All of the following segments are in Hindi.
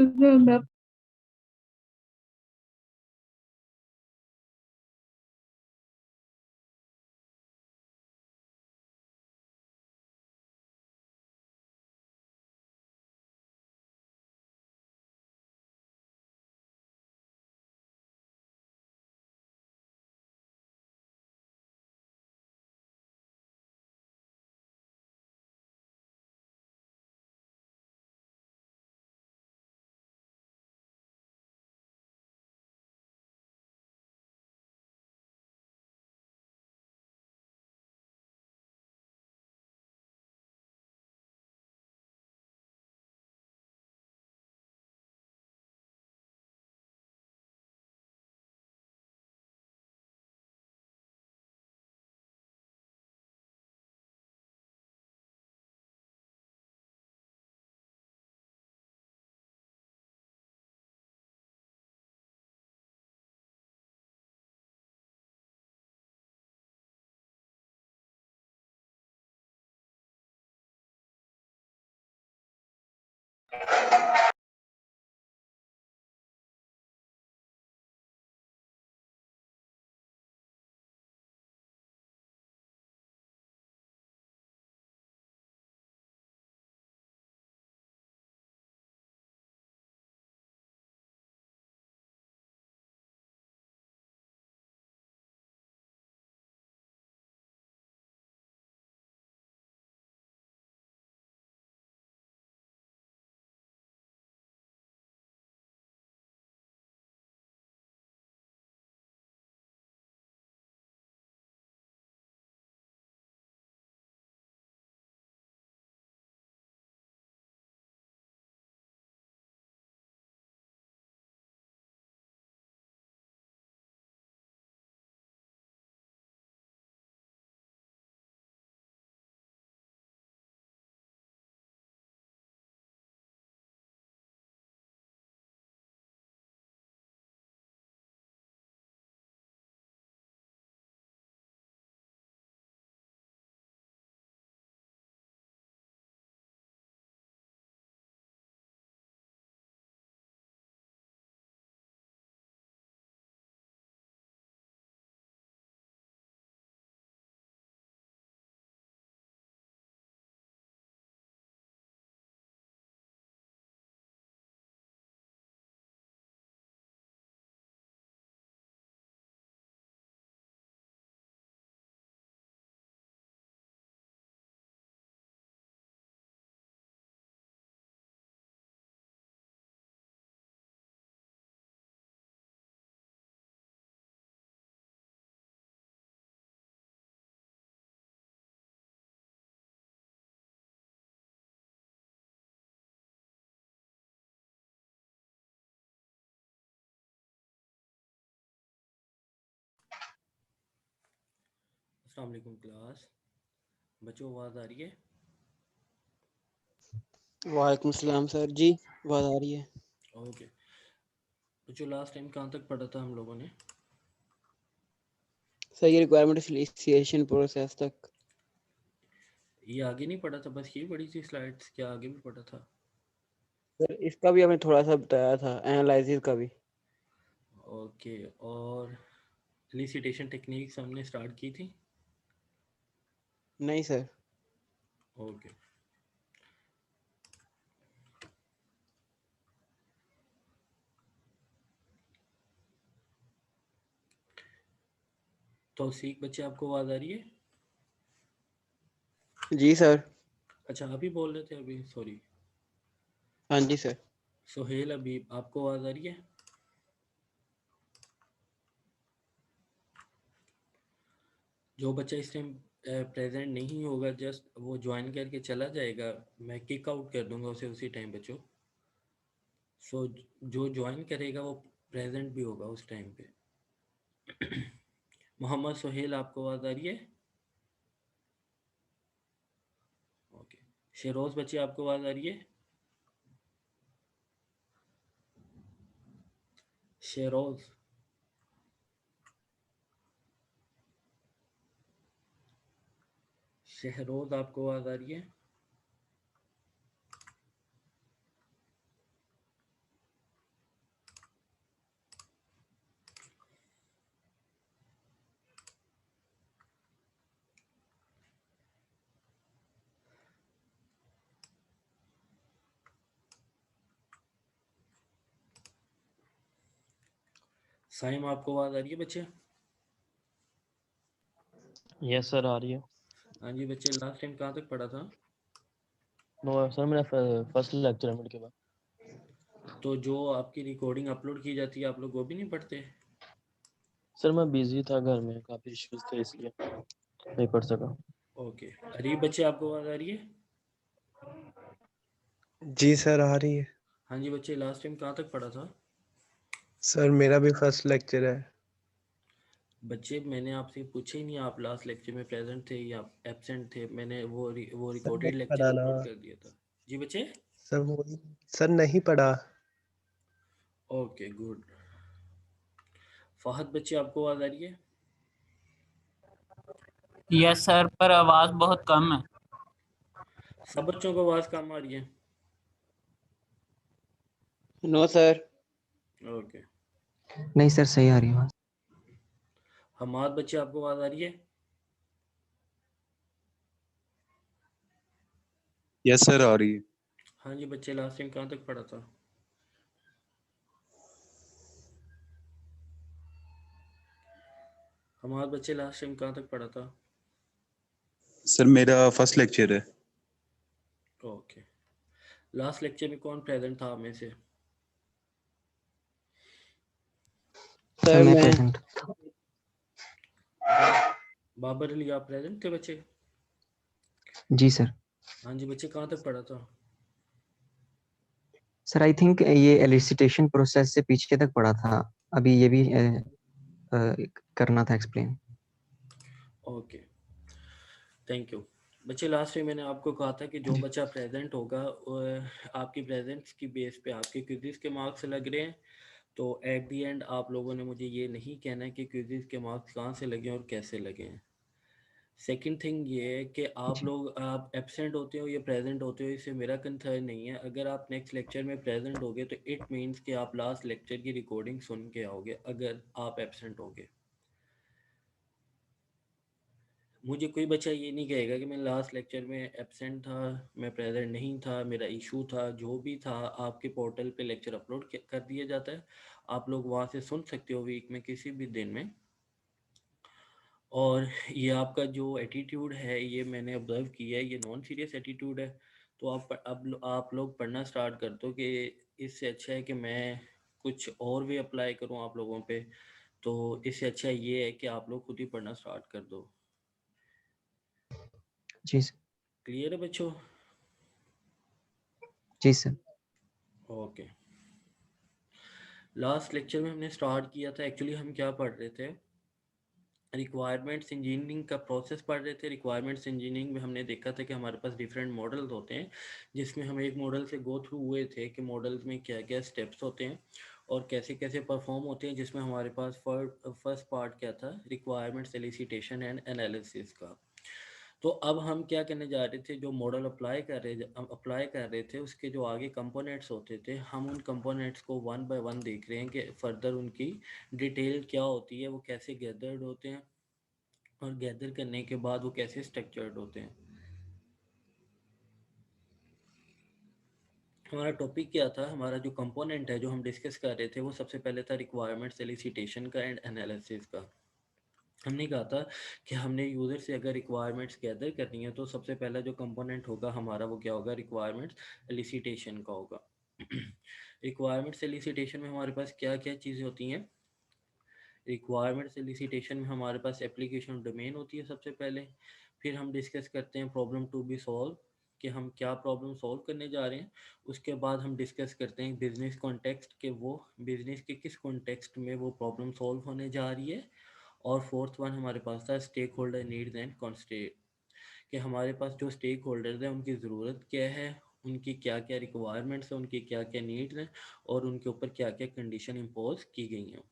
मैं अस्सलाम वालेकुम क्लास। बच्चों आवाज़ आ रही है? वालेकुम सलाम सर जी, आवाज़ आ रही है। ओके बच्चों, लास्ट टाइम कहाँ तक पढ़ा था हम लोगों ने? सर ये रिक्वायरमेंट इनिशिएशन प्रोसेस तक। ये आगे नहीं पढ़ा था, बस ये पढ़ी थी स्लाइड्स, क्या आगे भी पढ़ा था? सर इसका भी आपने थोड़ा सा बताया था, एनालिसिस का भी। ओके, और एलिसिटेशन टेक्निक्स हमने स्टार्ट की थी? नहीं सर। ओके, तो सीख बच्चे, आपको आवाज़ आ रही है? जी सर। अच्छा, आप ही बोल रहे थे अभी, सॉरी। हाँ जी सर। सोहेल, अभी आपको आवाज़ आ रही है? जो बच्चा इस टाइम प्रेजेंट नहीं होगा, जस्ट वो ज्वाइन करके चला जाएगा, मैं किक आउट कर दूंगा उसे उसी टाइम बच्चों। सो जो ज्वाइन करेगा वो प्रेजेंट भी होगा उस टाइम पे। मोहम्मद सोहेल, आपको आवाज़ आ रही है? ओके। शेरोज बच्चे, आपको आवाज़ आ रही है? शेरोज, शहरोज, आपको आवाज़ आ रही है? साइम आपको आवाज आ रही है बच्चे? यस सर आ रही है। हाँ जी बच्चे, लास्ट टाइम कहाँ तक पढ़ा था? नो सर मेरा फर्स्ट लेक्चर है मेरे के बाद। तो जो आपकी रिकॉर्डिंग अपलोड की जाती है आप लोग वो भी नहीं पढ़ते? सर मैं बिजी था, घर में काफी इश्यूज थे इसलिए नहीं पढ़ सका। ओके, अरे बच्चे आपको आवाज आ रही है? जी सर आ रही है। हाँ जी बच्चे, लास्ट टाइम कहाँ तक पढ़ा था? सर मेरा भी फर्स्ट लेक्चर है। बच्चे मैंने आपसे पूछा ही नहीं, आप लास्ट लेक्चर में प्रेजेंट थे या एब्सेंट थे? मैंने वो सर रिकॉर्डेड नहीं लेक्चर पढ़ा ना। अपलोड कर दिया था। जी बच्चे। सर वो सर नहीं पढ़ा। Okay good. फहद बच्चे आपको आवाज आ रही है? यस सर, पर आवाज बहुत कम है। सब बच्चों को आवाज कम आ रही है? No sir. ओके। नहीं सर, सही आ रही है। हमाद बच्चे आपको आवाज आ रही है? यस सर आ रही है। हाँ जी बच्चे, लास्ट टाइम कहाँ तक पढ़ा था? हमाद बच्चे लास्ट टाइम कहाँ तक पढ़ा था? सर मेरा फर्स्ट लेक्चर है। ओके। लास्ट लेक्चर में कौन प्रेजेंट था आप में से? सर मैं मैं प्रेजेंट। बाबर अली आप प्रेजेंट थे बच्चे? जी सर। हाँ जी बच्चे, कहाँ तक पढ़ा था? सर आई थिंक ये एलिसिटेशन प्रोसेस से पीछे तक पड़ा था। अभी ये भी करना था एक्सप्लेन। Okay, thank you. बच्चे लास्ट में मैंने आपको कहा था कि जो बच्चा प्रेजेंट होगा आपकी प्रेजेंस की बेस पे आपके क्विज़ के मार्क्स लग रहे हैं। तो एट दी एंड आप लोगों ने मुझे ये नहीं कहना है कि क्विज़ के मार्क्स कहाँ से लगे और कैसे लगे हैं। सेकंड थिंग ये है कि आप एब्सेंट होते हो या प्रेजेंट होते हो, इससे मेरा कंसर्न नहीं है। अगर आप नेक्स्ट लेक्चर में प्रेजेंट होगे तो इट मीन्स कि आप लास्ट लेक्चर की रिकॉर्डिंग सुन के आओगे। अगर आप एब्सेंट होगे, मुझे कोई बच्चा ये नहीं कहेगा कि मैं लास्ट लेक्चर में एब्सेंट था, मैं प्रेजेंट नहीं था, मेरा इशू था। जो भी था आपके पोर्टल पे लेक्चर अपलोड कर दिया जाता है, आप लोग वहाँ से सुन सकते हो वीक में किसी भी दिन में। और ये आपका जो एटीट्यूड है ये मैंने ऑब्जर्व किया है, ये नॉन सीरियस एटीट्यूड है। तो अब आप लोग पढ़ना स्टार्ट कर दो कि इससे अच्छा है कि मैं कुछ और भी अप्लाई करूँ आप लोगों पे। तो इससे अच्छा ये है कि आप लोग खुद ही पढ़ना स्टार्ट कर दो। जी सर। क्लियर है बच्चों? जी सर। ओके। लास्ट लेक्चर में हमने स्टार्ट किया था, एक्चुअली हम क्या पढ़ रहे थे, रिक्वायरमेंट्स इंजीनियरिंग का प्रोसेस पढ़ रहे थे। रिक्वायरमेंट्स इंजीनियरिंग में हमने देखा था कि हमारे पास डिफरेंट मॉडल्स होते हैं, जिसमें हम एक मॉडल से गो थ्रू हुए थे कि मॉडल्स में क्या क्या स्टेप्स होते हैं और कैसे कैसे परफॉर्म होते हैं। जिसमें हमारे पास फर्स्ट पार्ट क्या था, रिक्वायरमेंट्स एलिसिटेशन एंड एनालिसिस का। तो अब हम क्या करने जा रहे थे, जो मॉडल अप्लाई कर रहे थे उसके जो आगे कंपोनेंट्स होते थे, हम उन कंपोनेंट्स को वन बाय वन देख रहे हैं कि फर्दर उनकी डिटेल क्या होती है, वो कैसे गैदर्ड होते हैं और गैदर करने के बाद वो कैसे स्ट्रक्चर्ड होते हैं। हमारा टॉपिक क्या था, हमारा जो कंपोनेंट है जो हम डिस्कस कर रहे थे, वो सबसे पहले था रिक्वायरमेंट्स एलिसिटेशन का एंड एनालिसिस का। हमने कहा था कि हमने यूज़र से अगर रिक्वायरमेंट्स गैदर करनी है तो सबसे पहला जो कंपोनेंट होगा हमारा वो क्या होगा, रिक्वायरमेंट्स एलिसिटेशन का होगा। रिक्वायरमेंट्स एलिसिटेशन में हमारे पास क्या क्या चीज़ें होती हैं। रिक्वायरमेंट्स एलिसिटेशन में हमारे पास एप्लीकेशन डोमेन होती है सबसे पहले। फिर हम डिस्कस करते हैं प्रॉब्लम टू बी सॉल्व, कि हम क्या प्रॉब्लम सॉल्व करने जा रहे हैं। उसके बाद हम डिस्कस करते हैं बिजनेस कॉन्टेक्स्ट, के वो बिजनेस के किस कॉन्टेक्स्ट में वो प्रॉब्लम सॉल्व होने जा रही है। और फोर्थ वन हमारे पास था stakeholder needs and constant, कि हमारे पास जो स्टेक होल्डर्स हैं उनकी ज़रूरत क्या है, उनकी क्या क्या रिक्वायरमेंट्स हैं, उनकी क्या क्या नीड्स हैं और उनके ऊपर क्या क्या कंडीशन इम्पोज की गई हैं।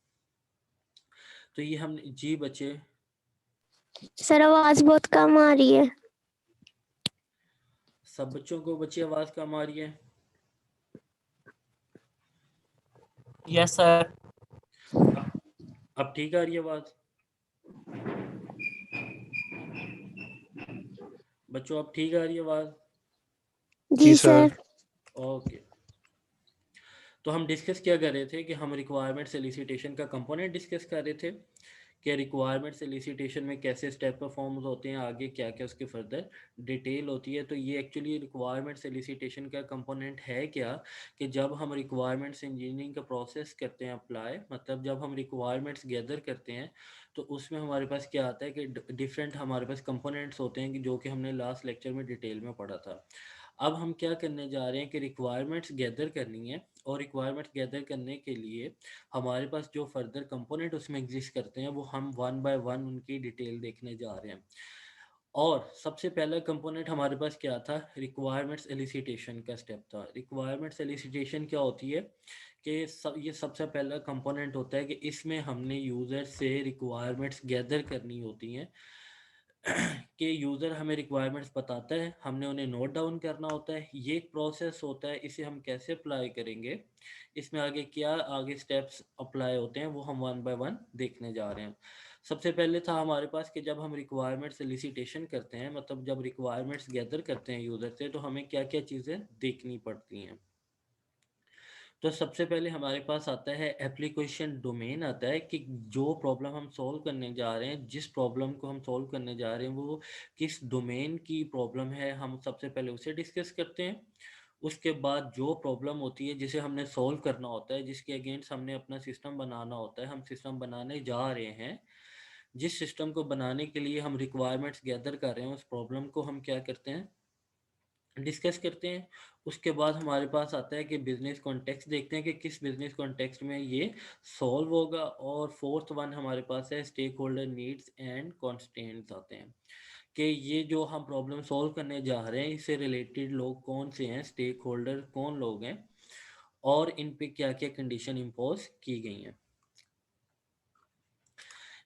तो ये हम जी बच्चे। सर आवाज बहुत कम आ रही है। सब बच्चों को बच्ची आवाज़ कम आ रही है? Yes sir. अब ठीक आ रही है आवाज़ बच्चों? अब ठीक आ रही है आवाज़? जी जी सर। सर। ओके। तो हम डिस्कस क्या कर रहे थे कि हम रिक्वायरमेंट सोलिसिटेशन का कंपोनेंट डिस्कस कर रहे थे कि रिक्वायरमेंट सोलिसिटेशन में कैसे स्टेप परफॉर्म होते हैं, आगे क्या क्या उसके फर्दर डिटेल होती है। तो ये एक्चुअली रिक्वायरमेंट सोलिसिटेशन का कंपोनेंट है क्या कि जब हम रिक्वायरमेंट्स इंजीनियरिंग का प्रोसेस करते हैं अप्लाई, मतलब जब हम रिक्वायरमेंट्स गैदर करते हैं तो उसमें हमारे पास क्या आता है कि डिफरेंट हमारे पास कंपोनेंट्स होते हैं कि जो कि हमने लास्ट लेक्चर में डिटेल में पढ़ा था। अब हम क्या करने जा रहे हैं कि रिक्वायरमेंट्स गैदर करनी है, और रिक्वायरमेंट्स गैदर करने के लिए हमारे पास जो फर्दर कंपोनेंट उसमें एग्जिस्ट करते हैं वो हम वन बाय वन उनकी डिटेल देखने जा रहे हैं। और सबसे पहला कंपोनेंट हमारे पास क्या था, रिक्वायरमेंट्स एलिसिटेशन का स्टेप था। रिक्वायरमेंट्स एलिसिटेशन क्या होती है कि ये सबसे पहला कंपोनेंट होता है कि इसमें हमने यूज़र से रिक्वायरमेंट्स गैदर करनी होती हैं कि यूज़र हमें रिक्वायरमेंट्स बताता है, हमने उन्हें नोट डाउन करना होता है। ये एक प्रोसेस होता है, इसे हम कैसे अप्लाई करेंगे, इसमें आगे क्या आगे स्टेप्स अप्लाई होते हैं वो हम वन बाय वन देखने जा रहे हैं। सबसे पहले था हमारे पास कि जब हम रिक्वायरमेंट सोलिसिटेशन करते हैं, मतलब जब रिक्वायरमेंट्स गैदर करते हैं यूज़र से, तो हमें क्या क्या चीज़ें देखनी पड़ती हैं। तो सबसे पहले हमारे पास आता है एप्लीकेशन डोमेन आता है कि जो प्रॉब्लम हम सॉल्व करने जा रहे हैं, जिस प्रॉब्लम को हम सॉल्व करने जा रहे हैं वो किस डोमेन की प्रॉब्लम है, हम सबसे पहले उसे डिस्कस करते हैं। उसके बाद जो प्रॉब्लम होती है जिसे हमने सॉल्व करना होता है, जिसके अगेंस्ट हमने अपना सिस्टम बनाना होता है, हम सिस्टम बनाने जा रहे हैं, जिस सिस्टम को बनाने के लिए हम रिक्वायरमेंट्स गैदर कर रहे हैं, उस प्रॉब्लम को हम क्या करते हैं, डिस्कस करते हैं। उसके बाद हमारे पास आता है कि बिज़नेस कॉन्टेक्स्ट देखते हैं कि किस बिज़नेस कॉन्टेक्स्ट में ये सॉल्व होगा। और फोर्थ वन हमारे पास है stakeholder needs and constants आते हैं कि ये जो हम प्रॉब्लम सॉल्व करने जा रहे हैं इससे रिलेटेड लोग कौन से हैं, स्टेक होल्डर कौन लोग हैं, और इन पे क्या क्या कंडीशन इम्पोज की गई हैं।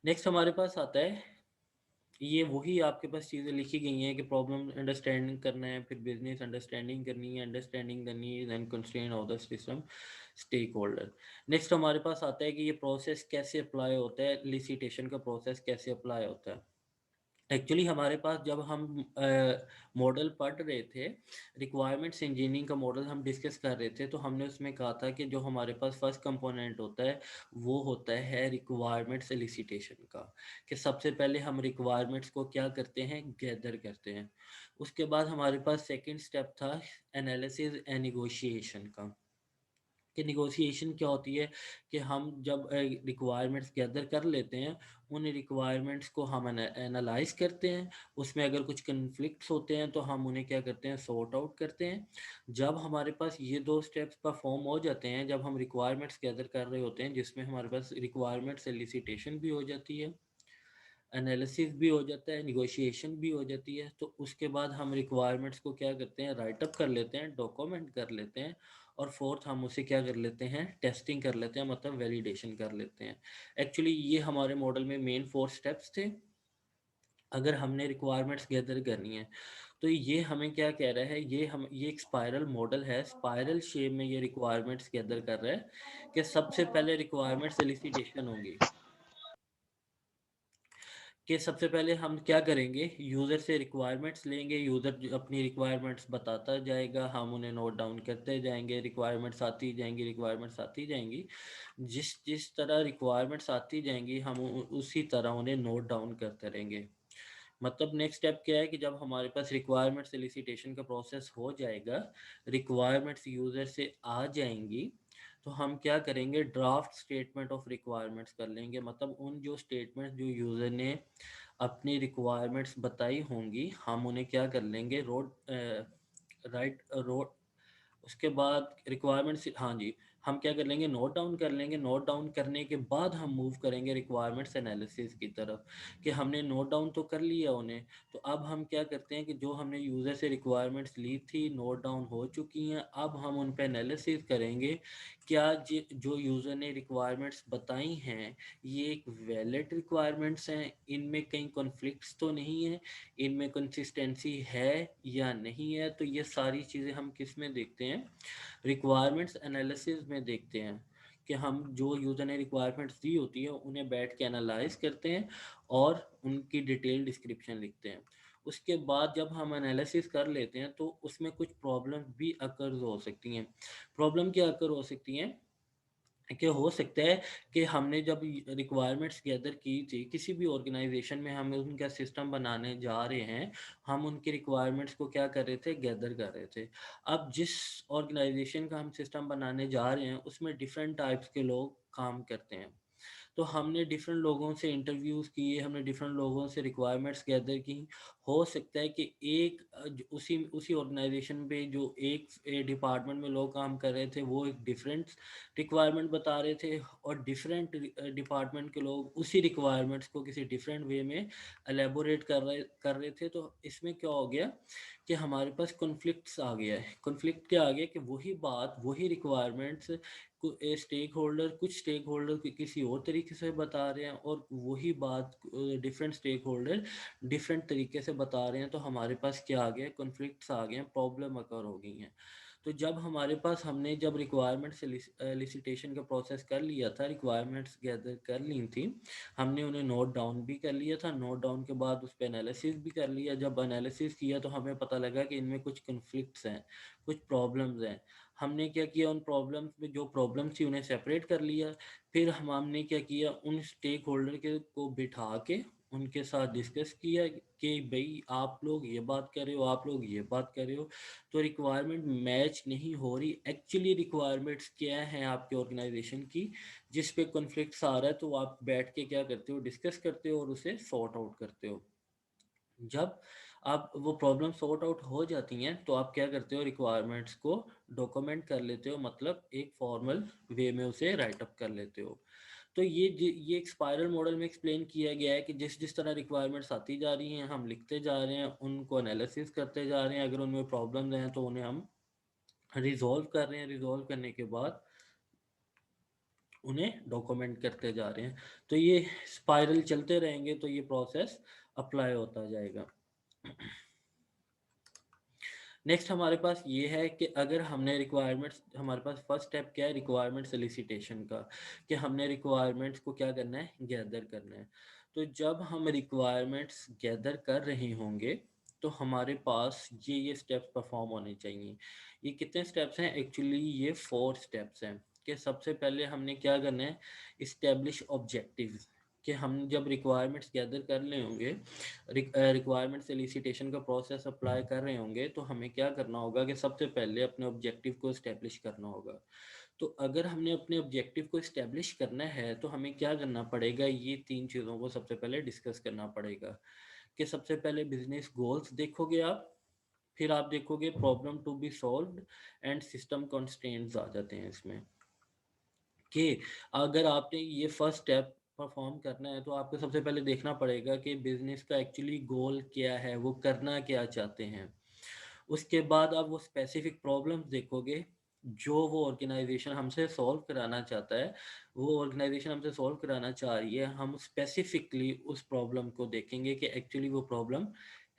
नेक्स्ट हमारे पास आता है, ये वही आपके पास चीज़ें लिखी गई हैं कि प्रॉब्लम अंडरस्टैंडिंग करना है, फिर बिजनेस अंडरस्टैंडिंग करनी है, understanding the needs and constraint of the system stakeholder. Next हमारे पास आता है कि ये प्रोसेस कैसे अप्लाई होता है, लिसिटेशन का प्रोसेस कैसे अप्लाई होता है। एक्चुअली हमारे पास जब हम मॉडल पढ़ रहे थे, रिक्वायरमेंट्स इंजीनियरिंग का मॉडल हम डिस्कस कर रहे थे, तो हमने उसमें कहा था कि जो हमारे पास फर्स्ट कंपोनेंट होता है वो होता है रिक्वायरमेंट्स एलिसिटेशन का, कि सबसे पहले हम रिक्वायरमेंट्स को क्या करते हैं, गैदर करते हैं। उसके बाद हमारे पास सेकेंड स्टेप था एनालिसिस एंड निगोशिएशन का, कि निगोशिएशन क्या होती है कि हम जब रिक्वायरमेंट्स गैदर कर लेते हैं, उन रिक्वायरमेंट्स को हम एनालाइज करते हैं, उसमें अगर कुछ कन्फ्लिक्ट्स होते हैं तो हम उन्हें क्या करते हैं, सॉर्ट आउट करते हैं। जब हमारे पास ये दो स्टेप्स परफॉर्म हो जाते हैं, जब हम रिक्वायरमेंट्स गैदर कर रहे होते हैं जिसमें हमारे पास रिक्वायरमेंट्स एलिसिटेशन भी हो जाती है, एनालिसिस भी हो जाता है, निगोशिएशन भी हो जाती है, तो उसके बाद हम रिक्वायरमेंट्स को क्या करते हैं, राइट अप कर लेते हैं, डॉक्यूमेंट कर लेते हैं, और फोर्थ हम उसे क्या कर लेते हैं, टेस्टिंग कर लेते हैं, मतलब वैलिडेशन कर लेते हैं। एक्चुअली ये हमारे मॉडल में मेन 4 स्टेप्स थे अगर हमने रिक्वायरमेंट्स गैदर करनी है। तो ये हमें क्या कह रहा है, ये एक स्पाइरल मॉडल है, स्पाइरल शेप में ये रिक्वायरमेंट्स गैदर कर रहा है कि सबसे पहले रिक्वायरमेंट्स एलिसिटेशन होंगी, कि सबसे पहले हम क्या करेंगे, यूज़र से रिक्वायरमेंट्स लेंगे, यूज़र अपनी रिक्वायरमेंट्स बताता जाएगा, हम उन्हें नोट डाउन करते जाएंगे, रिक्वायरमेंट्स आती जाएंगी, रिक्वायरमेंट्स आती जाएंगी। जिस जिस तरह रिक्वायरमेंट्स आती जाएंगी हम उसी तरह उन्हें नोट डाउन करते रहेंगे। मतलब नेक्स्ट स्टेप क्या है कि जब हमारे पास रिक्वायरमेंट सोलिसिटेशन का प्रोसेस हो जाएगा, रिक्वायरमेंट्स यूज़र से आ जाएंगी, तो हम क्या करेंगे, ड्राफ्ट स्टेटमेंट ऑफ रिक्वायरमेंट्स कर लेंगे। मतलब उन जो स्टेटमेंट्स जो यूज़र ने अपनी रिक्वायरमेंट्स बताई होंगी, हम उन्हें क्या कर लेंगे, रोड उसके बाद रिक्वायरमेंट्स, हाँ जी, हम क्या कर लेंगे, नोट डाउन कर लेंगे। नोट डाउन करने के बाद हम मूव करेंगे रिक्वायरमेंट्स एनालिसिस की तरफ, कि हमने नोट डाउन तो कर लिया उन्हें, तो अब हम क्या करते हैं कि जो हमने यूज़र से रिक्वायरमेंट्स ली थी, नोट डाउन हो चुकी हैं, अब हम उन पर एनालिसिस करेंगे, क्या जो यूज़र ने रिक्वायरमेंट्स बताई हैं ये एक वैलिड रिक्वायरमेंट्स हैं, इनमें कहीं कॉन्फ्लिक्ट्स तो नहीं है, इनमें कंसिस्टेंसी है या नहीं है। तो ये सारी चीज़ें हम किस में देखते हैं, रिक्वायरमेंट्स एनालिसिस में देखते हैं, कि हम जो यूज़र ने रिक्वायरमेंट्स दी होती है उन्हें बैठ के एनालाइज करते हैं और उनकी डिटेल डिस्क्रिप्शन लिखते हैं। उसके बाद जब हम एनालिसिस कर लेते हैं तो उसमें कुछ प्रॉब्लम भी अकर हो सकती हैं। प्रॉब्लम क्या अकर हो सकती हैं कि हो सकता है कि हमने जब रिक्वायरमेंट्स गैदर की थी किसी भी ऑर्गेनाइजेशन में, हम उनका सिस्टम बनाने जा रहे हैं, हम उनके रिक्वायरमेंट्स को क्या कर रहे थे, गैदर कर रहे थे। अब जिस ऑर्गेनाइजेशन का हम सिस्टम बनाने जा रहे हैं उसमें डिफरेंट टाइप्स के लोग काम करते हैं। तो हमने डिफरेंट लोगों से इंटरव्यूज़ किए, हमने डिफरेंट लोगों से रिक्वायरमेंट्स गैदर की। हो सकता है कि एक उसी उसी ऑर्गेनाइजेशन पे जो एक डिपार्टमेंट में लोग काम कर रहे थे वो एक डिफरेंट रिक्वायरमेंट बता रहे थे, और डिफरेंट डिपार्टमेंट के लोग उसी रिक्वायरमेंट्स को किसी डिफरेंट वे में एलेबोरेट कर रहे थे। तो इसमें क्या हो गया कि हमारे पास कॉन्फ्लिक्ट्स आ गया है। कॉन्फ्लिक्ट क्या आ गया कि वही बात, वही रिक्वायरमेंट्स कुछ स्टेक होल्डर किसी और तरीके से बता रहे हैं, और वही बात डिफरेंट स्टेक होल्डर डिफरेंट तरीके से बता रहे हैं। तो हमारे पास क्या आ गया, कॉन्फ्लिक्ट्स आ गए हैं, प्रॉब्लम अकर हो गई हैं। तो जब हमारे पास हमने जब रिक्वायरमेंट्स एलिसिटेशन का प्रोसेस कर लिया था, रिक्वायरमेंट्स गैदर कर ली थी, हमने उन्हें नोट डाउन भी कर लिया था। नोट डाउन के बाद उस पर एनालिसिस भी कर लिया। जब एनालिसिस किया तो हमें पता लगा कि इनमें कुछ कन्फ्लिक्ट्स हैं, कुछ प्रॉब्लम्स हैं। हमने क्या किया, उन प्रॉब्लम्स में जो प्रॉब्लम्स थी उन्हें सेपरेट कर लिया। फिर हमने क्या किया, उन स्टेक होल्डर के को बिठा के उनके साथ डिस्कस किया कि भाई आप लोग ये बात कर रहे हो, आप लोग ये बात कर रहे हो, तो रिक्वायरमेंट मैच नहीं हो रही। एक्चुअली रिक्वायरमेंट्स क्या हैं आपके ऑर्गेनाइजेशन की, जिस पे कॉन्फ्लिक्ट्स आ रहा है, तो आप बैठ के क्या करते हो, डिस्कस करते हो और उसे सॉर्ट आउट करते हो। जब आप वो प्रॉब्लम सॉर्ट आउट हो जाती हैं तो आप क्या करते हो, रिक्वायरमेंट्स को डॉक्यूमेंट कर लेते हो, मतलब एक फॉर्मल वे में उसे राइट अप कर लेते हो। तो ये एक स्पाइरल मॉडल में एक्सप्लेन किया गया है कि जिस जिस तरह रिक्वायरमेंट्स आती जा रही हैं हम लिखते जा रहे हैं, उनको एनालिसिस करते जा रहे हैं, अगर उनमें प्रॉब्लम्स हैं तो उन्हें हम रिजॉल्व कर रहे हैं, रिजॉल्व करने के बाद उन्हें डॉक्यूमेंट करते जा रहे हैं। तो ये स्पाइरल चलते रहेंगे तो ये प्रोसेस अप्लाई होता जाएगा। नेक्स्ट हमारे पास ये है कि अगर हमने रिक्वायरमेंट्स, हमारे पास फर्स्ट स्टेप क्या है, रिक्वायरमेंट सोलिसिटेशन का, कि हमने रिक्वायरमेंट्स को क्या करना है, गैदर करना है। तो जब हम रिक्वायरमेंट्स गैदर कर रहे होंगे तो हमारे पास ये स्टेप्स परफॉर्म होने चाहिए। ये कितने स्टेप्स हैं, एक्चुअली ये 4 स्टेप्स हैं। कि सबसे पहले हमने क्या करना है, इस्टेब्लिश ऑब्जेक्टिव्स, कि हम जब रिक्वायरमेंट्स गैदर कर रहे होंगे, रिक्वायरमेंट एलिसिटेशन का प्रोसेस अप्लाई कर रहे होंगे, तो हमें क्या करना होगा कि सबसे पहले अपने ऑब्जेक्टिव को इस्टेब्लिश करना होगा। तो अगर हमने अपने ऑब्जेक्टिव को इस्टेब्लिश करना है तो हमें क्या करना पड़ेगा, ये 3 चीज़ों को सबसे पहले डिस्कस करना पड़ेगा। कि सबसे पहले बिजनेस गोल्स देखोगे आप, फिर आप देखोगे problem to be solved and system constraints आ जाते हैं इसमें। कि अगर आपने ये फर्स्ट स्टेप परफॉर्म करना है तो आपको सबसे पहले देखना पड़ेगा कि बिजनेस का एक्चुअली गोल क्या है, वो करना क्या चाहते हैं। उसके बाद आप वो स्पेसिफिक प्रॉब्लम्स देखोगे जो वो ऑर्गेनाइजेशन हमसे सॉल्व कराना चाहता है, वो ऑर्गेनाइजेशन हमसे सॉल्व कराना चाह रही है। हम स्पेसिफिकली उस प्रॉब्लम को देखेंगे कि एक्चुअली वो प्रॉब्लम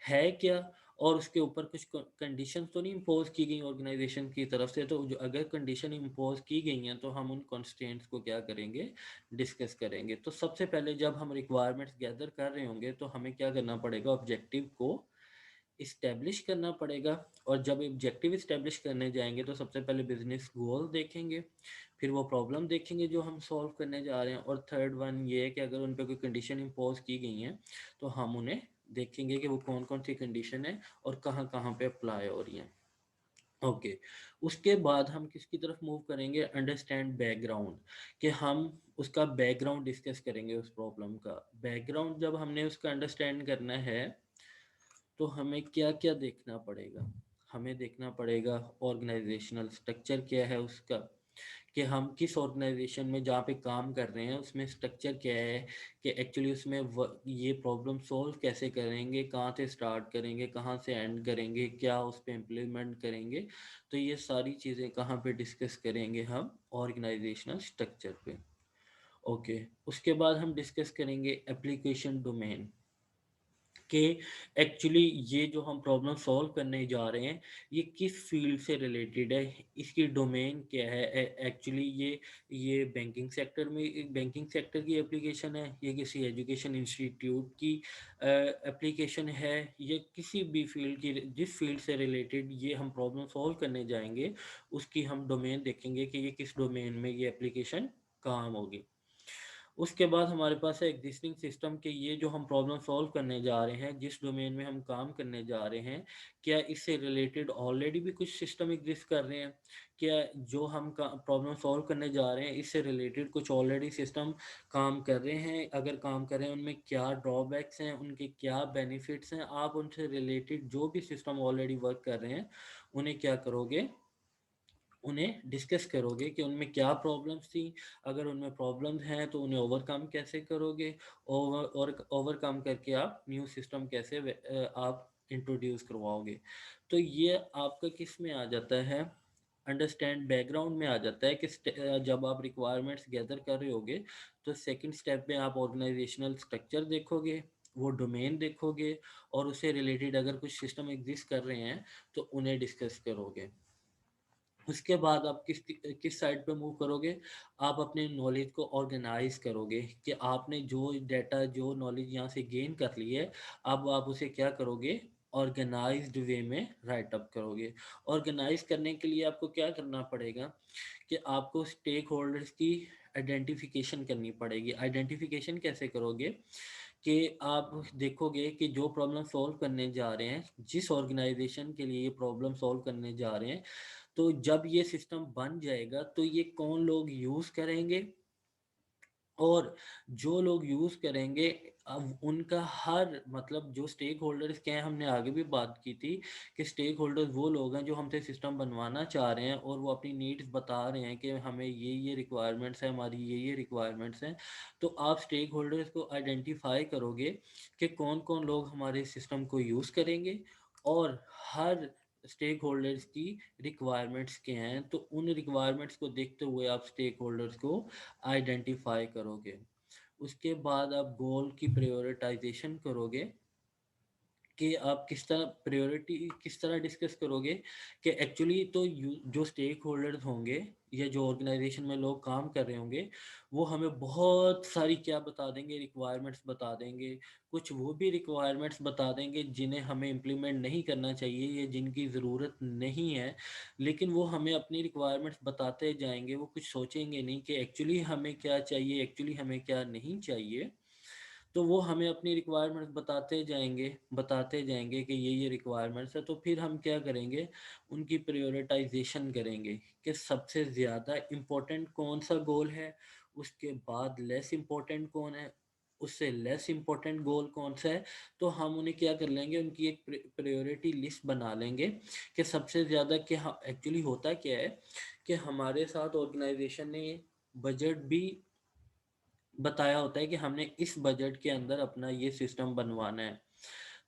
है क्या, और उसके ऊपर कुछ कंडीशंस तो नहीं इम्पोज की गई ऑर्गेनाइजेशन की तरफ से। तो जो अगर कंडीशन इम्पोज की गई हैं तो हम उन कॉन्स्टेंट्स को क्या करेंगे, डिस्कस करेंगे। तो सबसे पहले जब हम रिक्वायरमेंट्स गैदर कर रहे होंगे तो हमें क्या करना पड़ेगा, ऑब्जेक्टिव को इस्टेब्लिश करना पड़ेगा। और जब ऑब्जेक्टिव इस्टेब्लिश करने जाएंगे तो सबसे पहले बिजनेस गोल देखेंगे, फिर वो प्रॉब्लम देखेंगे जो हम सॉल्व करने जा रहे हैं, और थर्ड वन ये है कि अगर उन पर कोई कंडीशन इम्पोज की गई हैं तो हम उन्हें देखेंगे कि वो कौन कौन सी कंडीशन है और कहाँ कहाँ पे अप्लाई हो रही हैं। ओके, उसके बाद हम किसकी तरफ मूव करेंगे, अंडरस्टैंड बैकग्राउंड, कि हम उसका बैकग्राउंड डिस्कस करेंगे। उस प्रॉब्लम का बैकग्राउंड जब हमने उसका अंडरस्टैंड करना है तो हमें क्या क्या देखना पड़ेगा, हमें देखना पड़ेगा ऑर्गेनाइजेशनल स्ट्रक्चर क्या है उसका, कि हम किस ऑर्गेनाइजेशन में जहाँ पे काम कर रहे हैं उसमें स्ट्रक्चर क्या है, कि एक्चुअली उसमें ये प्रॉब्लम सॉल्व कैसे करेंगे, कहाँ से स्टार्ट करेंगे, कहाँ से एंड करेंगे, क्या उस पर इम्प्लीमेंट करेंगे। तो ये सारी चीज़ें कहाँ पे डिस्कस करेंगे, हम ऑर्गेनाइजेशनल स्ट्रक्चर पे। ओके, उसके बाद हम डिस्कस करेंगे एप्लीकेशन डोमेन, कि एक्चुअली ये जो हम प्रॉब्लम सॉल्व करने जा रहे हैं ये किस फील्ड से रिलेटेड है, इसकी डोमेन क्या है। एक्चुअली ये बैंकिंग सेक्टर की एप्लीकेशन है, ये किसी एजुकेशन इंस्टीट्यूट की एप्लीकेशन है, ये किसी भी फील्ड की, जिस फील्ड से रिलेटेड ये हम प्रॉब्लम सॉल्व करने जाएंगे उसकी हम डोमेन देखेंगे कि ये किस डोमेन में ये एप्लीकेशन काम होगी। उसके बाद हमारे पास है एग्जिस्टिंग सिस्टम के, ये जो हम प्रॉब्लम सॉल्व करने जा रहे हैं, जिस डोमेन में हम काम करने जा रहे हैं, क्या इससे रिलेटेड ऑलरेडी भी कुछ सिस्टम एग्जिस्ट कर रहे हैं, क्या जो हम प्रॉब्लम सॉल्व करने जा रहे हैं इससे रिलेटेड कुछ ऑलरेडी सिस्टम काम कर रहे हैं, अगर काम कर रहे हैं उनमें क्या ड्रॉबैक्स हैं, उनके क्या बेनिफिट्स हैं। आप उनसे रिलेटेड जो भी सिस्टम ऑलरेडी वर्क कर रहे हैं उन्हें क्या करोगे, उन्हें डिस्कस करोगे कि उनमें क्या प्रॉब्लम्स थी, अगर उनमें प्रॉब्लम्स हैं तो उन्हें ओवरकम कैसे करोगे, ओवरकम करके आप न्यू सिस्टम कैसे आप इंट्रोड्यूस करवाओगे। तो ये आपका किस में आ जाता है, अंडरस्टैंड बैकग्राउंड में आ जाता है कि जब आप रिक्वायरमेंट्स गैदर कर रहे होगे तो सेकंड स्टेप में आप ऑर्गेनाइजेशनल स्ट्रक्चर देखोगे, वो डोमेन देखोगे और उससे रिलेटेड अगर कुछ सिस्टम एग्जिस्ट कर रहे हैं तो उन्हें डिस्कस करोगे। उसके बाद आप किस साइड पे मूव करोगे, आप अपने नॉलेज को ऑर्गेनाइज करोगे कि आपने जो डाटा जो नॉलेज यहाँ से गेन कर ली है अब आप उसे क्या करोगे, ऑर्गेनाइज्ड वे में राइट अप करोगे। ऑर्गेनाइज करने के लिए आपको क्या करना पड़ेगा कि आपको स्टेक होल्डर्स की आइडेंटिफिकेशन करनी पड़ेगी। आइडेंटिफिकेशन कैसे करोगे कि आप देखोगे कि जो प्रॉब्लम सॉल्व करने जा रहे हैं, जिस ऑर्गेनाइजेशन के लिए ये प्रॉब्लम सॉल्व करने जा रहे हैं, तो जब ये सिस्टम बन जाएगा तो ये कौन लोग यूज़ करेंगे, और जो लोग यूज़ करेंगे अब उनका हर मतलब जो स्टेक होल्डर्स के हैं, हमने आगे भी बात की थी कि स्टेक होल्डर्स वो लोग हैं जो हमसे सिस्टम बनवाना चाह रहे हैं और वो अपनी नीड्स बता रहे हैं कि हमें ये रिक्वायरमेंट्स हैं, हमारी ये रिक्वायरमेंट्स हैं। तो आप स्टेक होल्डर्स को आइडेंटिफाई करोगे कि कौन कौन लोग हमारे सिस्टम को यूज़ करेंगे और हर स्टेक होल्डर्स की रिक्वायरमेंट्स क्या हैं, तो उन रिक्वायरमेंट्स को देखते हुए आप स्टेक होल्डर्स को आइडेंटिफाई करोगे। उसके बाद आप गोल की प्रायोरिटाइजेशन करोगे कि आप किस तरह प्रायोरिटी किस तरह डिस्कस करोगे कि एक्चुअली तो जो स्टेक होल्डर्स होंगे या जो ऑर्गेनाइजेशन में लोग काम कर रहे होंगे वो हमें बहुत सारी क्या बता देंगे, रिक्वायरमेंट्स बता देंगे। कुछ वो भी रिक्वायरमेंट्स बता देंगे जिन्हें हमें इम्प्लीमेंट नहीं करना चाहिए या जिनकी ज़रूरत नहीं है, लेकिन वो हमें अपनी रिक्वायरमेंट्स बताते जाएंगे। वो कुछ सोचेंगे नहीं कि एक्चुअली हमें क्या चाहिए, एक्चुअली हमें क्या नहीं चाहिए। तो वो हमें अपनी रिक्वायरमेंट्स बताते जाएंगे कि ये रिक्वायरमेंट्स है। तो फिर हम क्या करेंगे, उनकी प्रायोरिटाइजेशन करेंगे कि सबसे ज़्यादा इम्पोर्टेंट कौन सा गोल है, उसके बाद लेस इम्पोर्टेंट कौन है, उससे लेस इम्पोर्टेंट गोल कौन सा है। तो हम उन्हें क्या कर लेंगे, उनकी एक प्रायोरिटी लिस्ट बना लेंगे कि सबसे ज़्यादा क्या एक्चुअली होता क्या है कि हमारे साथ ऑर्गेनाइजेशन ने बजट भी बताया होता है कि हमने इस बजट के अंदर अपना ये सिस्टम बनवाना है।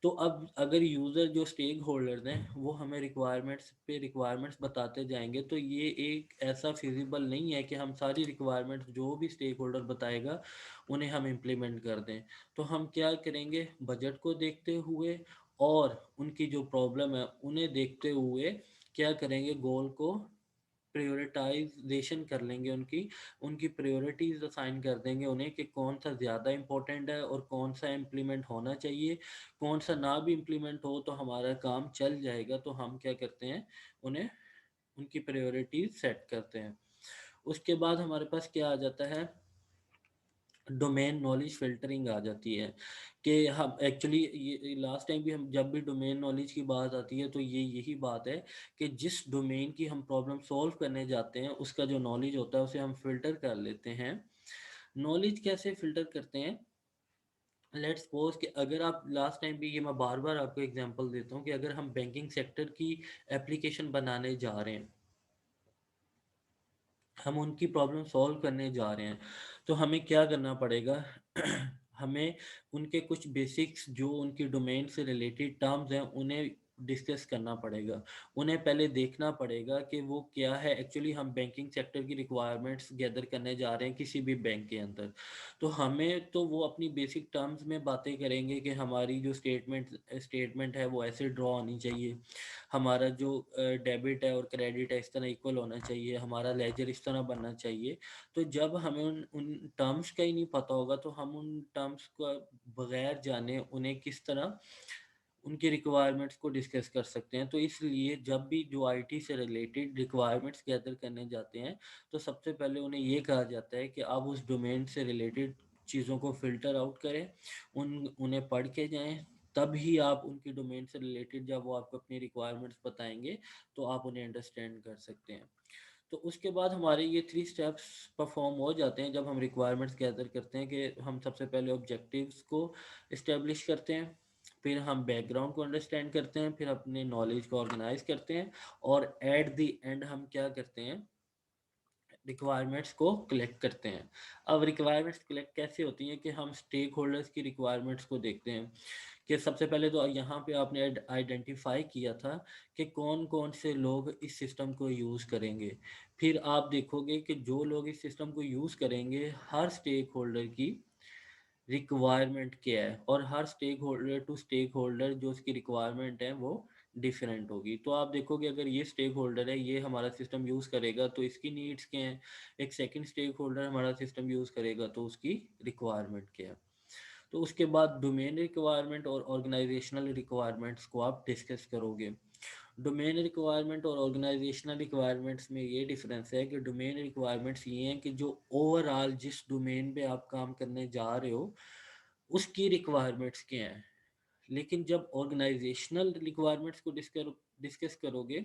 तो अब अगर यूज़र जो स्टेक होल्डर्स हैं वो हमें रिक्वायरमेंट्स बताते जाएंगे तो ये एक ऐसा फिजिबल नहीं है कि हम सारी रिक्वायरमेंट्स जो भी स्टेक होल्डर बताएगा उन्हें हम इम्प्लीमेंट कर दें। तो हम क्या करेंगे, बजट को देखते हुए और उनकी जो प्रॉब्लम है उन्हें देखते हुए क्या करेंगे, गोल को प्रायोरिटाइजेशन कर लेंगे, उनकी प्रायोरिटीज असाइन कर देंगे उन्हें कि कौन सा ज़्यादा इम्पोर्टेंट है और कौन सा इम्प्लीमेंट होना चाहिए। कौन सा ना भी इम्प्लीमेंट हो तो हमारा काम चल जाएगा। तो हम क्या करते हैं, उन्हें उनकी प्रायोरिटीज सेट करते हैं। उसके बाद हमारे पास क्या आ जाता है, डोमेन नॉलेज फिल्टरिंग आ जाती है कि हम एक्चुअली ये लास्ट टाइम भी हम जब भी डोमेन नॉलेज की बात आती है तो यही बात है कि जिस डोमेन की हम प्रॉब्लम सॉल्व करने जाते हैं उसका जो नॉलेज होता है उसे हम फिल्टर कर लेते हैं। नॉलेज कैसे फिल्टर करते हैं, लेट्स सपोज कि अगर आप लास्ट टाइम भी, ये मैं बार बार आपको एग्जांपल देता हूँ कि अगर हम बैंकिंग सेक्टर की एप्लीकेशन बनाने जा रहे हैं, हम उनकी प्रॉब्लम सॉल्व करने जा रहे हैं, तो हमें क्या करना पड़ेगा हमें उनके कुछ बेसिक्स जो उनकी डोमेन से रिलेटेड टर्म्स हैं उन्हें डिस्कस करना पड़ेगा, उन्हें पहले देखना पड़ेगा कि वो क्या है एक्चुअली। हम बैंकिंग सेक्टर की रिक्वायरमेंट्स गैदर करने जा रहे हैं किसी भी बैंक के अंदर, तो हमें तो वो अपनी बेसिक टर्म्स में बातें करेंगे कि हमारी जो स्टेटमेंट है वो ऐसे ड्रॉ होनी चाहिए, हमारा जो डेबिट है और क्रेडिट है इस तरह इक्वल होना चाहिए, हमारा लेजर इस तरह बनना चाहिए। तो जब हमें उन टर्म्स का ही नहीं पता होगा तो हम उन टर्म्स को बगैर जाने उन्हें किस तरह उनकी रिक्वायरमेंट्स को डिस्कस कर सकते हैं। तो इसलिए जब भी जो आईटी से रिलेटेड रिक्वायरमेंट्स गैदर करने जाते हैं तो सबसे पहले उन्हें ये कहा जाता है कि आप उस डोमेन से रिलेटेड चीज़ों को फिल्टर आउट करें, उन्हें पढ़ के जाएं, तब ही आप उनकी डोमेन से रिलेटेड जब वो आपको अपनी रिक्वायरमेंट्स बताएंगे तो आप उन्हें अंडरस्टैंड कर सकते हैं। तो उसके बाद हमारे ये 3 स्टेप्स परफॉर्म हो जाते हैं जब हम रिक्वायरमेंट्स गैदर करते हैं, कि हम सबसे पहले ऑब्जेक्टिव्स को इस्टेब्लिश करते हैं, फिर हम बैकग्राउंड को अंडरस्टैंड करते हैं, फिर अपने नॉलेज को ऑर्गेनाइज करते हैं, और एट द एंड हम क्या करते हैं, रिक्वायरमेंट्स को कलेक्ट करते हैं। अब रिक्वायरमेंट्स कलेक्ट कैसे होती हैं कि हम स्टेक होल्डर्स की रिक्वायरमेंट्स को देखते हैं, कि सबसे पहले तो यहाँ पे आपने आइडेंटिफाई किया था कि कौन कौन से लोग इस सिस्टम को यूज़ करेंगे। फिर आप देखोगे कि जो लोग इस सिस्टम को यूज़ करेंगे हर स्टेक होल्डर की रिक्वायरमेंट क्या है, और हर stakeholder to stakeholder जो उसकी रिक्वायरमेंट है वो डिफरेंट होगी। तो आप देखोगे अगर ये स्टेक होल्डर है ये हमारा सिस्टम यूज़ करेगा तो इसकी नीड्स क्या हैं, एक सेकंड स्टेक होल्डर हमारा सिस्टम यूज़ करेगा तो उसकी रिक्वायरमेंट क्या है। तो उसके बाद डोमेन रिक्वायरमेंट और ऑर्गेनाइजेशनल रिक्वायरमेंट्स को आप डिस्कस करोगे। डोमेन रिक्वायरमेंट और ऑर्गेनाइजेशनल रिक्वायरमेंट्स में ये डिफरेंस है कि डोमेन रिक्वायरमेंट्स ये हैं कि जो ओवरऑल जिस डोमेन पे आप काम करने जा रहे हो उसकी रिक्वायरमेंट्स क्या हैं। लेकिन जब ऑर्गेनाइजेशनल रिक्वायरमेंट्स को डिस्कस करोगे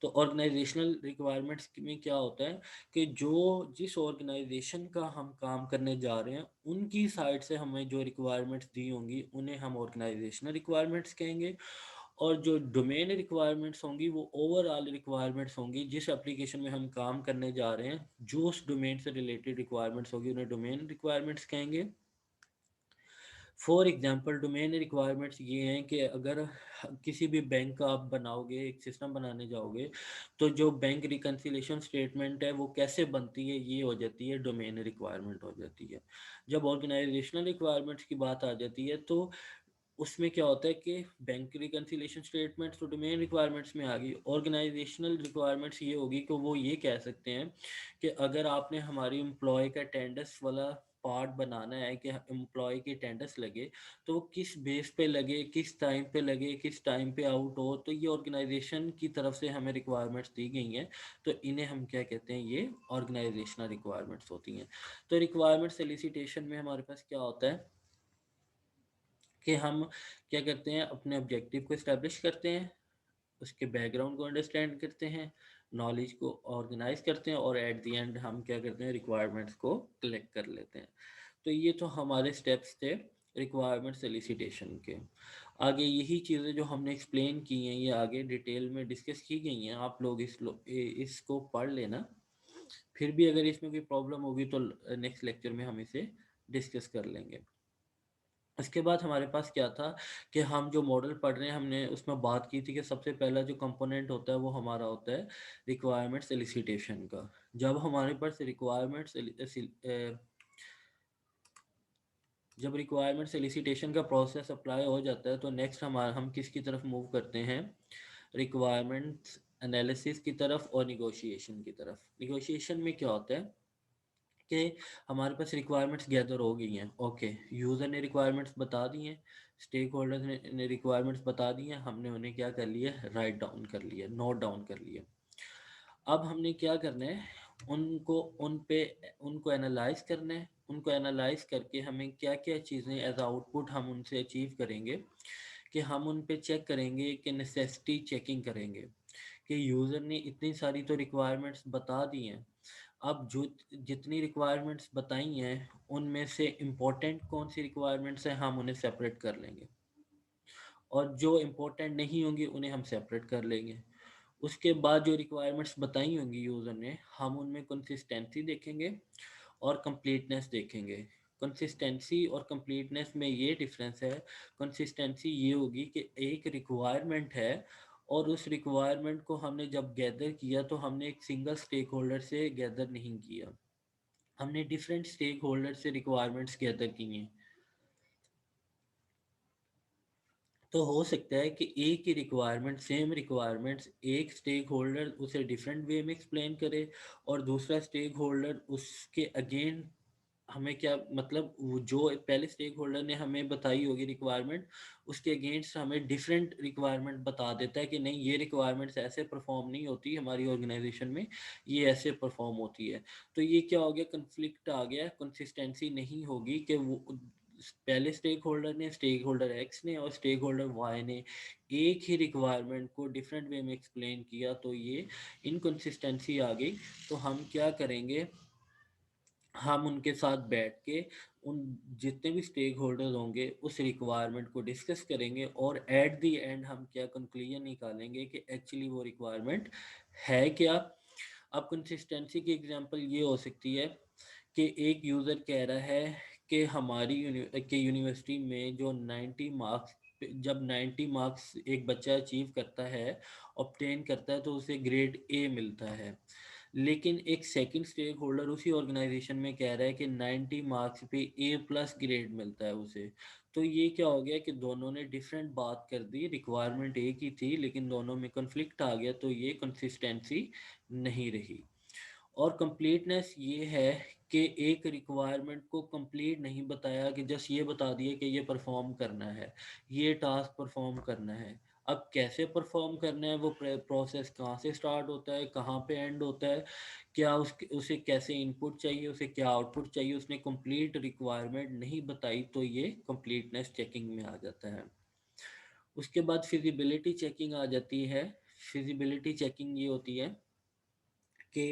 तो ऑर्गेनाइजेशनल रिक्वायरमेंट्स में क्या होता है कि जो जिस ऑर्गेनाइजेशन का हम काम करने जा रहे हैं उनकी साइड से हमें जो रिक्वायरमेंट्स दी होंगी उन्हें हम ऑर्गेनाइजेशनल रिक्वायरमेंट्स कहेंगे, और जो डोमेन रिक्वायरमेंट्स होंगी वो ओवरऑल रिक्वायरमेंट्स होंगी जिस एप्लीकेशन में हम काम करने जा रहे हैं, जो उस डोमेन से रिलेटेड रिक्वायरमेंट्स होगी उन्हें डोमेन रिक्वायरमेंट्स कहेंगे। फॉर एग्जांपल डोमेन रिक्वायरमेंट्स ये हैं कि अगर किसी भी बैंक का आप बनाओगे, एक सिस्टम बनाने जाओगे, तो जो बैंक रिकन्सिलेशन स्टेटमेंट है वो कैसे बनती है ये हो जाती है डोमेन रिक्वायरमेंट हो जाती है। जब ऑर्गेनाइजेशनल रिक्वायरमेंट्स की बात आ जाती है तो उसमें क्या होता है कि बैंक रिकन्सिलेशन स्टेटमेंट्स तो डोमेन रिक्वायरमेंट्स में आ गई। ऑर्गेनाइजेशनल रिक्वायरमेंट्स ये होगी कि वो ये कह सकते हैं कि अगर आपने हमारी एम्प्लॉय का अटेंडेंस वाला पार्ट बनाना है कि एम्प्लॉय की अटेंडेंस लगे तो वो किस बेस पे लगे, किस टाइम पे लगे, किस टाइम पे आउट हो, तो ये ऑर्गेनाइजेशन की तरफ से हमें रिक्वायरमेंट्स दी गई हैं। तो इन्हें हम क्या कहते हैं, ये ऑर्गेनाइजेशनल रिक्वायरमेंट्स होती हैं। तो रिक्वायरमेंट सोलिसिटेशन में हमारे पास क्या होता है कि हम क्या करते हैं, अपने ऑब्जेक्टिव को इस्टेब्लिश करते हैं, उसके बैकग्राउंड को अंडरस्टैंड करते हैं, नॉलेज को ऑर्गेनाइज करते हैं, और एट द एंड हम क्या करते हैं, रिक्वायरमेंट्स को कलेक्ट कर लेते हैं। तो ये तो हमारे स्टेप्स थे रिक्वायरमेंट सोलिसिटेशन के। आगे यही चीज़ें जो हमने एक्सप्लेन की हैं ये आगे डिटेल में डिस्कस की गई हैं, आप लोग इसको पढ़ लेना। फिर भी अगर इसमें कोई प्रॉब्लम होगी तो नेक्स्ट लेक्चर में हम इसे डिस्कस कर लेंगे। इसके बाद हमारे पास क्या था कि हम जो मॉडल पढ़ रहे हैं हमने उसमें बात की थी कि सबसे पहला जो कंपोनेंट होता है वो हमारा होता है रिक्वायरमेंट सोलिसिटेशन का। जब हमारे पास जब रिक्वायरमेंट सोलिसिटेशन का प्रोसेस अप्लाई हो जाता है तो नेक्स्ट हम किसकी तरफ मूव करते हैं, रिक्वायरमेंट एनालिसिस की तरफ और निगोशिएशन की तरफ। निगोशिएशन में क्या होता है कि हमारे पास रिक्वायरमेंट्स गैदर हो गई हैं, ओके, यूज़र ने रिक्वायरमेंट्स बता दी हैं, स्टेक होल्डर्स ने रिक्वायरमेंट्स बता दी हैं, हमने उन्हें क्या कर लिया, राइट डाउन कर लिया, नोट डाउन कर लिया। अब हमने क्या करना है, उनको एनालाइज करना है। उनको एनालाइज करके हमें क्या क्या चीज़ें एज आउटपुट हम उनसे अचीव करेंगे कि हम उन पे चेक करेंगे कि नेसेसिटी चेकिंग करेंगे कि यूज़र ने इतनी सारी तो रिक्वायरमेंट्स बता दी हैं, अब जो जितनी रिक्वायरमेंट्स बताई हैं उनमें से इम्पोर्टेंट कौन सी रिक्वायरमेंट्स हैं हम उन्हें सेपरेट कर लेंगे, और जो इम्पोर्टेंट नहीं होंगी उन्हें हम सेपरेट कर लेंगे। उसके बाद जो रिक्वायरमेंट्स बताई होंगी यूज़र ने हम उनमें कंसिस्टेंसी देखेंगे और कंप्लीटनेस देखेंगे। कंसिस्टेंसी और कंप्लीटनेस में ये डिफरेंस है। कंसिस्टेंसी ये होगी कि एक रिक्वायरमेंट है और उस रिक्वायरमेंट को हमने जब गैदर किया तो हमने एक सिंगल स्टेक होल्डर से गैदर नहीं किया, हमने डिफरेंट स्टेक होल्डर से रिक्वायरमेंट्स गैदर की हैं। तो हो सकता है कि एक ही रिक्वायरमेंट, सेम रिक्वायरमेंट्स, एक स्टेक होल्डर उसे डिफरेंट वे में एक्सप्लेन करे और दूसरा स्टेक होल्डर उसके अगेन हमें क्या मतलब वो जो पहले स्टेक होल्डर ने हमें बताई होगी रिक्वायरमेंट, उसके अगेंस्ट हमें डिफरेंट रिक्वायरमेंट बता देता है कि नहीं ये रिक्वायरमेंट्स ऐसे परफॉर्म नहीं होती हमारी ऑर्गेनाइजेशन में, ये ऐसे परफॉर्म होती है। तो ये क्या हो गया, कन्फ्लिक्ट आ गया, कंसिस्टेंसी नहीं होगी कि वो पहले स्टेक होल्डर ने, स्टेक होल्डर एक्स ने और स्टेक होल्डर वाई ने एक ही रिक्वायरमेंट को डिफरेंट वे में एक्सप्लेन किया, तो ये इनकंसिस्टेंसी आ गई। तो हम क्या करेंगे, हम उनके साथ बैठ के उन जितने भी स्टेक होल्डर्स होंगे उस रिक्वायरमेंट को डिस्कस करेंगे और एट द एंड हम क्या कंक्लूजन निकालेंगे कि एक्चुअली वो रिक्वायरमेंट है क्या। अब कंसिस्टेंसी की एग्जांपल ये हो सकती है कि एक यूज़र कह रहा है कि हमारी यूनिवर्सिटी में जो 90 मार्क्स, जब 90 मार्क्स एक बच्चा अचीव करता है, ऑब्टेन करता है, तो उसे ग्रेड ए मिलता है। लेकिन एक सेकंड स्टेक होल्डर उसी ऑर्गेनाइजेशन में कह रहा है कि 90 मार्क्स पे ए प्लस ग्रेड मिलता है उसे। तो ये क्या हो गया कि दोनों ने डिफरेंट बात कर दी, रिक्वायरमेंट एक ही थी लेकिन दोनों में कन्फ्लिक्ट आ गया, तो ये कंसिस्टेंसी नहीं रही। और कंप्लीटनेस ये है कि एक रिक्वायरमेंट को कंप्लीट नहीं बताया कि जस्ट ये बता दिया कि ये परफॉर्म करना है, ये टास्क परफॉर्म करना है। अब कैसे परफॉर्म करना है, वो प्रोसेस कहाँ से स्टार्ट होता है, कहाँ पे एंड होता है, क्या उसे कैसे इनपुट चाहिए, उसे क्या आउटपुट चाहिए, उसने कंप्लीट रिक्वायरमेंट नहीं बताई, तो ये कंप्लीटनेस चेकिंग में आ जाता है। उसके बाद फिजिबिलिटी चेकिंग आ जाती है। फिजिबिलिटी चेकिंग ये होती है कि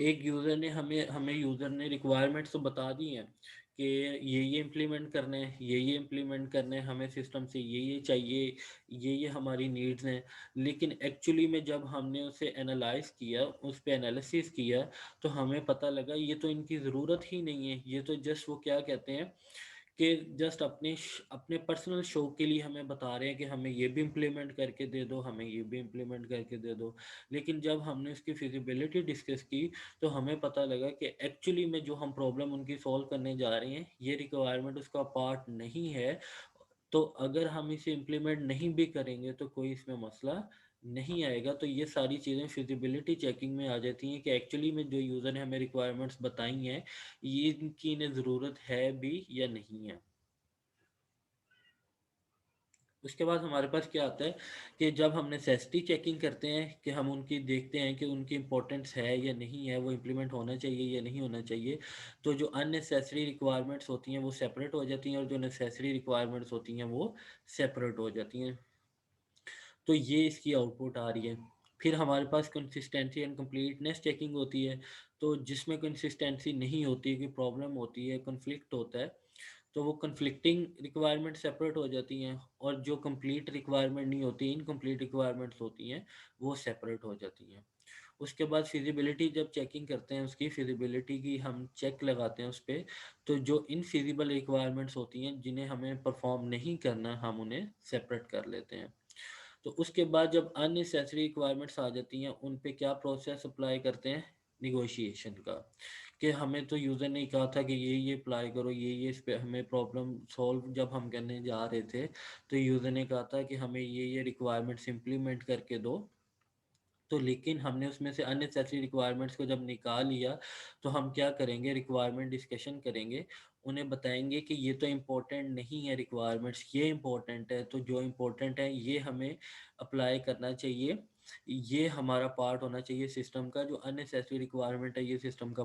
एक यूज़र ने हमें यूज़र ने रिक्वायरमेंट्स तो बता दी हैं कि ये इम्प्लीमेंट करने हैं, ये इम्प्लीमेंट करने हैं, हमें सिस्टम से ये चाहिए, ये हमारी नीड्स हैं। लेकिन एक्चुअली में जब हमने उसे एनालाइज किया, उस पर एनालिसिस किया, तो हमें पता लगा ये तो इनकी ज़रूरत ही नहीं है, ये तो जस्ट वो क्या कहते हैं कि जस्ट अपने पर्सनल शो के लिए हमें बता रहे हैं कि हमें ये भी इम्प्लीमेंट करके दे दो, हमें ये भी इम्प्लीमेंट करके दे दो। लेकिन जब हमने उसकी फिजिबिलिटी डिस्कस की तो हमें पता लगा कि एक्चुअली में जो हम प्रॉब्लम उनकी सॉल्व करने जा रहे हैं, ये रिक्वायरमेंट उसका पार्ट नहीं है। तो अगर हम इसे इम्प्लीमेंट नहीं भी करेंगे तो कोई इसमें मसला नहीं आएगा। तो ये सारी चीज़ें फिजिबिलिटी चेकिंग में आ जाती हैं कि एक्चुअली में जो यूज़र ने हमें रिक्वायरमेंट्स बताई हैं, ये इनकी इन्हें ज़रूरत है भी या नहीं है। उसके बाद हमारे पास क्या आता है कि जब हम नेसेसिटी चेकिंग करते हैं कि हम उनकी देखते हैं कि उनकी इम्पोर्टेंस है या नहीं है, वो इम्प्लीमेंट होना चाहिए या नहीं होना चाहिए, तो जो अननेसेसरी रिक्वायरमेंट्स होती हैं वो सेपरेट हो जाती हैं और जो नेसेसरी रिक्वायरमेंट्स होती हैं वो सेपरेट हो जाती हैं। तो ये इसकी आउटपुट आ रही है। फिर हमारे पास कंसिस्टेंसी एंड कंप्लीटनेस चेकिंग होती है। तो जिसमें कंसिस्टेंसी नहीं होती, कि प्रॉब्लम होती है, कन्फ्लिक्ट होता है, तो वो कन्फ्लिक्टिंग रिक्वायरमेंट सेपरेट हो जाती हैं और जो कंप्लीट रिक्वायरमेंट नहीं होती, इनकम्प्लीट रिक्वायरमेंट्स होती हैं, वो सेपरेट हो जाती हैं। उसके बाद फिजिबिलिटी जब चेकिंग करते हैं, उसकी फिजिबिलिटी की हम चेक लगाते हैं उस पर, तो जो इनफिजिबल रिक्वायरमेंट्स होती हैं जिन्हें हमें परफॉर्म नहीं करना, हम उन्हें सेपरेट कर लेते हैं। तो उसके बाद जब अननेसेसरी रिक्वायरमेंट्स आ जाती हैं, उन पे क्या प्रोसेस अप्लाई करते हैं, निगोशिएशन का, कि हमें तो यूज़र ने कहा था कि ये अप्लाई करो, ये इस पे हमें प्रॉब्लम सॉल्व जब हम करने जा रहे थे, तो यूज़र ने कहा था कि हमें ये रिक्वायरमेंट्स इम्प्लीमेंट करके दो। तो लेकिन हमने उसमें से अननेसेसरी रिक्वायरमेंट्स को जब निकाल लिया, तो हम क्या करेंगे, रिक्वायरमेंट डिस्कशन करेंगे, उन्हें बताएंगे कि ये तो इम्पोर्टेंट नहीं है रिक्वायरमेंट्स, ये इम्पोर्टेंट है, तो जो इम्पोर्टेंट है ये हमें अप्लाई करना चाहिए, ये हमारा पार्ट होना चाहिए सिस्टम का, जो अननेसेसरी रिक्वायरमेंट है ये सिस्टम का